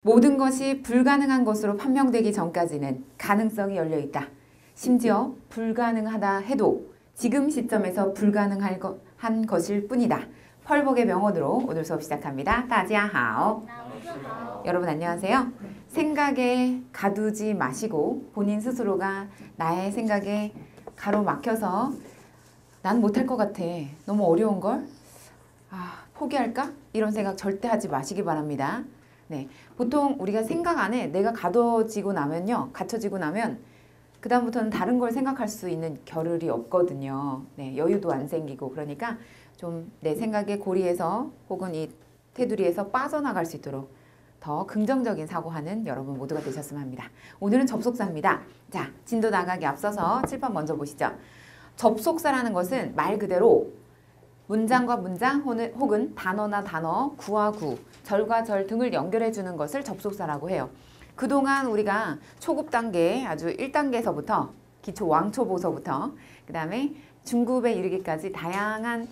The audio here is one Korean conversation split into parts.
모든 것이 불가능한 것으로 판명되기 전까지는 가능성이 열려 있다. 심지어 불가능하다 해도 지금 시점에서 불가능한 것일 뿐이다. 펄벅의 명언으로 오늘 수업 시작합니다. 다지아하오. 여러분 안녕하세요. 생각에 가두지 마시고 본인 스스로가 나의 생각에 가로막혀서 난 못할 것 같아. 너무 어려운걸? 포기할까? 이런 생각 절대 하지 마시기 바랍니다. 네, 보통 우리가 생각 안에 내가 갇혀지고 나면 그 다음부터는 다른 걸 생각할 수 있는 겨를이 없거든요. 네, 여유도 안 생기고 그러니까 좀 내 생각의 고리에서 혹은 이 테두리에서 빠져나갈 수 있도록 더 긍정적인 사고하는 여러분 모두가 되셨으면 합니다. 오늘은 접속사입니다. 자, 진도 나가기 앞서서 칠판 먼저 보시죠. 접속사라는 것은 말 그대로 문장과 문장 혹은 단어나 단어, 구와 구, 절과 절 등을 연결해 주는 것을 접속사라고 해요. 그동안 우리가 초급 단계, 아주 1단계에서부터 기초 왕초보서부터 그 다음에 중급에 이르기까지 다양한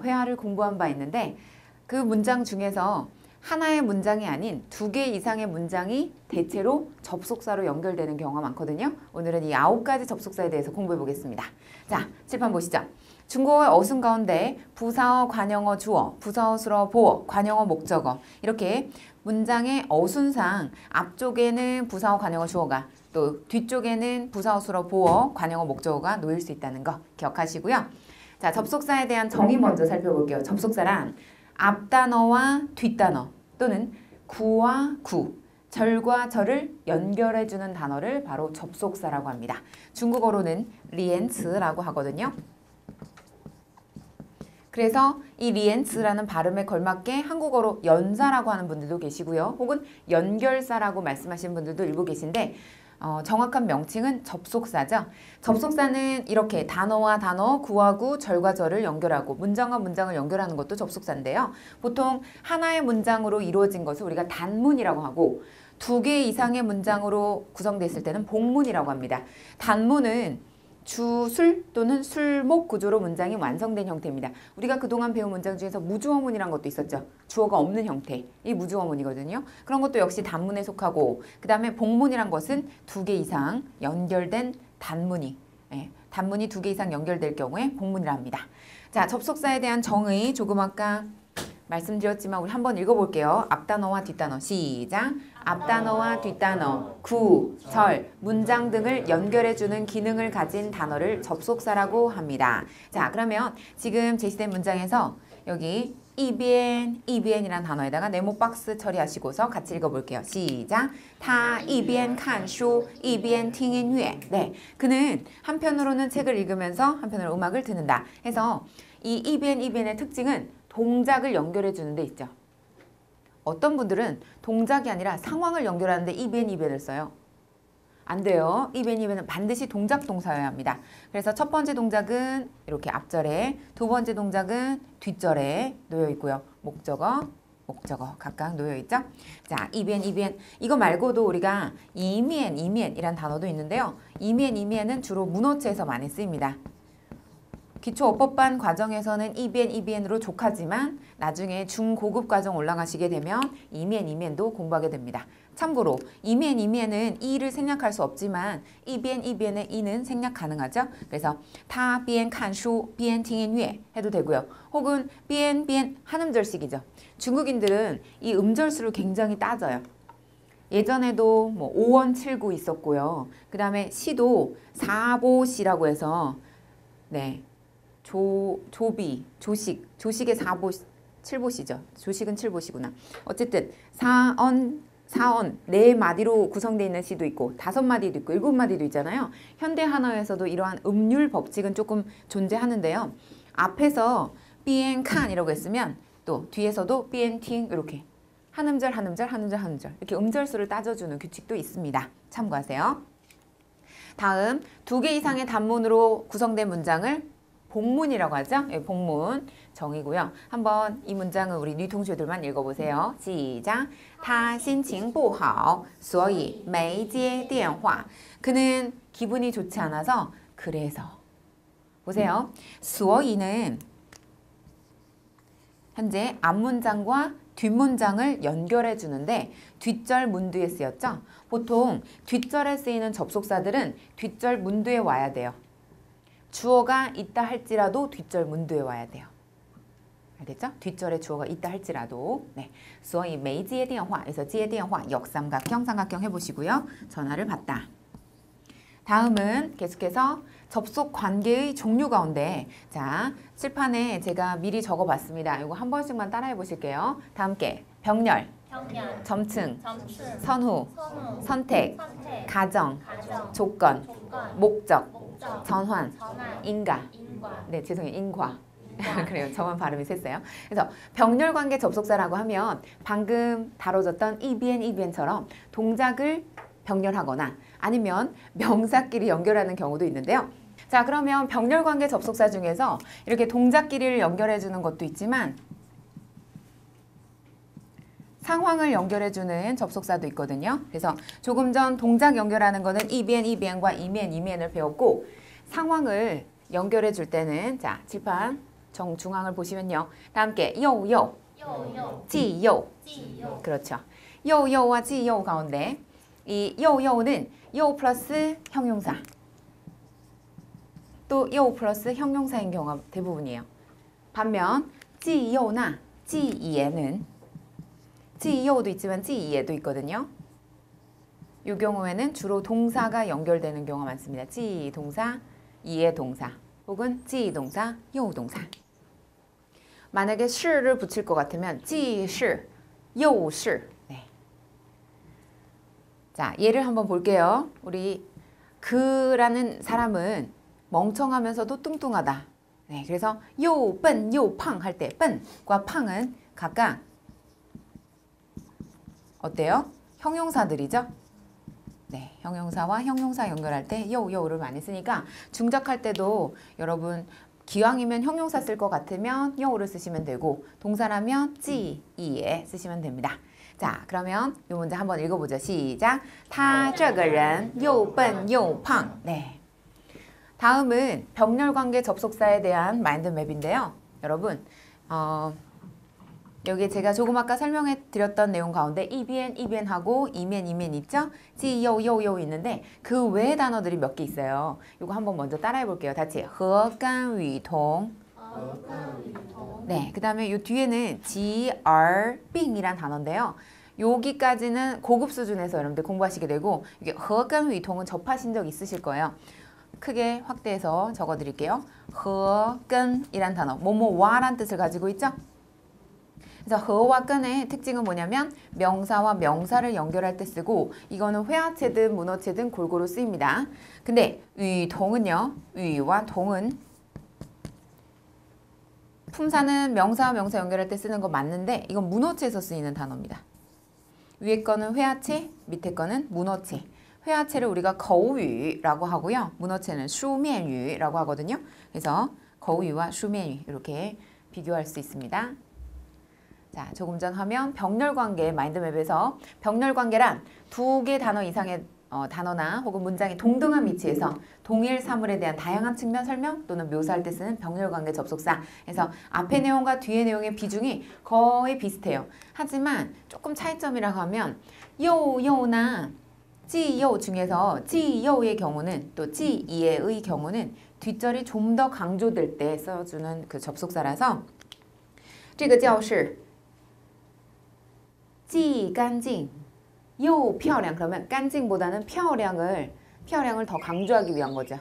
회화를 공부한 바 있는데 그 문장 중에서 하나의 문장이 아닌 2개 이상의 문장이 대체로 접속사로 연결되는 경우가 많거든요. 오늘은 이 9가지 접속사에 대해서 공부해 보겠습니다. 자, 칠판 보시죠. 중국어의 어순 가운데 부사어, 관형어, 주어, 부사어, 수어, 보어, 관형어, 목적어 이렇게 문장의 어순상 앞쪽에는 부사어, 관형어, 주어가 또 뒤쪽에는 부사어, 수어, 보어, 관형어, 목적어가 놓일 수 있다는 거 기억하시고요. 자, 접속사에 대한 정의 먼저 살펴볼게요. 접속사란 앞단어와 뒷단어 또는 구와 구, 절과 절을 연결해주는 단어를 바로 접속사라고 합니다. 중국어로는 리엔츠라고 하거든요. 그래서 이 리엔츠라는 발음에 걸맞게 한국어로 연사라고 하는 분들도 계시고요. 혹은 연결사라고 말씀하시는 분들도 일부 계신데 정확한 명칭은 접속사죠. 접속사는 이렇게 단어와 단어, 구와 구, 절과 절을 연결하고 문장과 문장을 연결하는 것도 접속사인데요. 보통 하나의 문장으로 이루어진 것을 우리가 단문이라고 하고 2개 이상의 문장으로 구성되어 때는 복문이라고 합니다. 단문은 주술 또는 술목 구조로 문장이 완성된 형태입니다. 우리가 그동안 배운 문장 중에서 무주어문이란 것도 있었죠. 주어가 없는 형태, 이 무주어문이거든요. 그런 것도 역시 단문에 속하고 그 다음에 복문이란 것은 2개 이상 연결된 단문이 단문이 2개 이상 연결될 경우에 복문이라 합니다. 자, 접속사에 대한 정의 조금 아까 말씀드렸지만 우리 한번 읽어볼게요. 앞단어와 뒷단어 시작! 앞단어와 뒷단어, 구, 절, 문장 등을 연결해주는 기능을 가진 단어를 접속사라고 합니다. 자, 그러면 지금 제시된 문장에서 여기 이비엔이라는 단어에다가 네모 박스 처리하시고서 같이 읽어볼게요. 시작! 他一边看书一边听音乐. 네, 그는 한편으로는 책을 읽으면서 한편으로 음악을 듣는다. 해서 이 이비엔의 특징은 동작을 연결해 주는 데 있죠. 어떤 분들은 동작이 아니라 상황을 연결하는데 이비엔을 써요. 안 돼요. 이비엔은 반드시 동작 동사여야 합니다. 그래서 첫 번째 동작은 이렇게 앞절에, 두 번째 동작은 뒷절에 놓여 있고요. 목적어 각각 놓여 있죠. 자, 이비엔 이거 말고도 우리가 이미엔이란 단어도 있는데요. 이미엔은 주로 문어체에서 많이 쓰입니다. 기초어법반 과정에서는 이비엔으로 족하지만 나중에 중고급 과정 올라가시게 되면 이미엔도 공부하게 됩니다. 참고로 이미엔은 이를 생략할 수 없지만 이비엔의 이는 생략 가능하죠. 그래서 他边看书边听音乐 해도 되고요. 혹은 边 한음절식이죠. 중국인들은 이 음절수를 굉장히 따져요. 예전에도 뭐 5원7구 있었고요. 그 다음에 시도 사보시라고 해서 네. 조식의 7보시죠. 조식은 7보시구나. 어쨌든 사언 4마디로 구성되어 있는 시도 있고 5마디도 있고 7마디도 있잖아요. 현대 한어에서도 이러한 음률 법칙은 조금 존재하는데요. 앞에서 비엔칸이라고 했으면 또 뒤에서도 비엔팅 이렇게 한 음절 이렇게 음절수를 따져주는 규칙도 있습니다. 참고하세요. 다음 2개 이상의 단문으로 구성된 문장을 복문이라고 하죠. 예, 복문 정의고요. 한번 이 문장은 우리女同学들만 읽어보세요. 시작! 他心情不好所以没接电话. 그는 기분이 좋지 않아서 그래서. 보세요. 所以는 현재 앞문장과 뒷문장을 연결해 주는데 뒷절 문두에 쓰였죠. 보통 뒷절에 쓰이는 접속사들은 뒷절 문두에 와야 돼요. 주어가 있다 할지라도 뒷절 문두에 와야 돼요. 알겠죠? 뒷절에 주어가 있다 할지라도. 네. 所以没接电话 에서 接电话 역삼각형, 삼각형 해보시고요. 전화를 받다. 다음은 계속해서 접속 관계의 종류 가운데 자 칠판에 제가 미리 적어봤습니다. 이거 한 번씩만 따라해 보실게요. 다 함께 병렬, 점층, 선후, 선택, 가정, 조건, 목적, 전환, 인가. 네, 죄송해요. 인과. 그래요. 저만 발음이 셌어요. 그래서 병렬 관계 접속사라고 하면 방금 다뤄졌던 이비엔처럼 동작을 병렬하거나 아니면 명사끼리 연결하는 경우도 있는데요. 자, 그러면 병렬 관계 접속사 중에서 이렇게 동작끼리를 연결해 주는 것도 있지만 상황을 연결해 주는 접속사도 있거든요. 그래서 조금 전 동작 연결하는 거는 이비엔과 이면을 배웠고 상황을 연결해 줄 때는 자, 칠판 정중앙을 보시면요. 다 함께 요요, 지요. 그렇죠. 요요와 지요 가운데 이 요요는 요 플러스 형용사 또 요 플러스 형용사인 경우가 대부분이에요. 반면 지요나 지이에는 지요도 있지만 지이에도 있거든요. 이 경우에는 주로 동사가 연결되는 경우가 많습니다. 지 동사, 이에 동사 혹은 지 동사, 요 동사. 만약에 시를 붙일 것 같으면 지시, 요시. 네. 자, 예를 한번 볼게요. 우리 그라는 사람은 멍청하면서도 뚱뚱하다. 네, 그래서 요, 笨, 요, 팡 할 때 笨과 팡은 각각 어때요? 형용사들이죠? 네, 형용사와 형용사 연결할 때 요를 많이 쓰니까 중작할 때도 여러분 기왕이면 형용사 쓸 것 같으면 요를 쓰시면 되고 동사라면 지, 이에 쓰시면 됩니다. 자, 그러면 이 문제 한번 읽어보죠. 시작. 他这个人又笨又胖. 네. 다음은 병렬관계 접속사에 대한 마인드맵인데요. 여러분, 여기 제가 조금 아까 설명해 드렸던 내용 가운데 이비엔하고 이면 있죠? 지요 있는데 그 외의 단어들이 몇 개 있어요. 이거 한번 먼저 따라해 볼게요. 같이. 和甘与同. 네, 그 다음에 이 뒤에는 지,儿,빙이란 단어인데요. 여기까지는 고급 수준에서 여러분들 공부하시게 되고 이게 和甘与同은 접하신 적 있으실 거예요. 크게 확대해서 적어드릴게요. 和跟이란 단어, 뭐뭐와란 뜻을 가지고 있죠? 그래서 和와 끈의 특징은 뭐냐면 명사와 명사를 연결할 때 쓰고 이거는 회화체든 문어체든 골고루 쓰입니다. 근데 위동은요. 위와 동은 품사는 명사와 명사 연결할 때 쓰는 거 맞는데 이건 문어체에서 쓰이는 단어입니다. 위에 거는 회화체, 밑에 거는 문어체. 회화체를 우리가 거우유라고 하고요. 문어체는 슈면유라고 하거든요. 그래서 거우유와 슈면유 이렇게 비교할 수 있습니다. 자, 조금 전 화면 병렬관계 마인드맵에서 병렬관계란 두 개 단어 이상의 단어나 혹은 문장이 동등한 위치에서 동일 사물에 대한 다양한 측면 설명 또는 묘사할 때 쓰는 병렬관계 접속사. 그래서 앞의 내용과 뒤의 내용의 비중이 거의 비슷해요. 하지만 조금 차이점이라고 하면 요나 지요 중에서 지요의 경우는 또 지이의 경우는 뒷절이 좀 더 강조될 때 써주는 그 접속사라서 这个教室既干净又漂亮. 그러면干净보다는 漂亮을 더 강조하기 위한 거죠.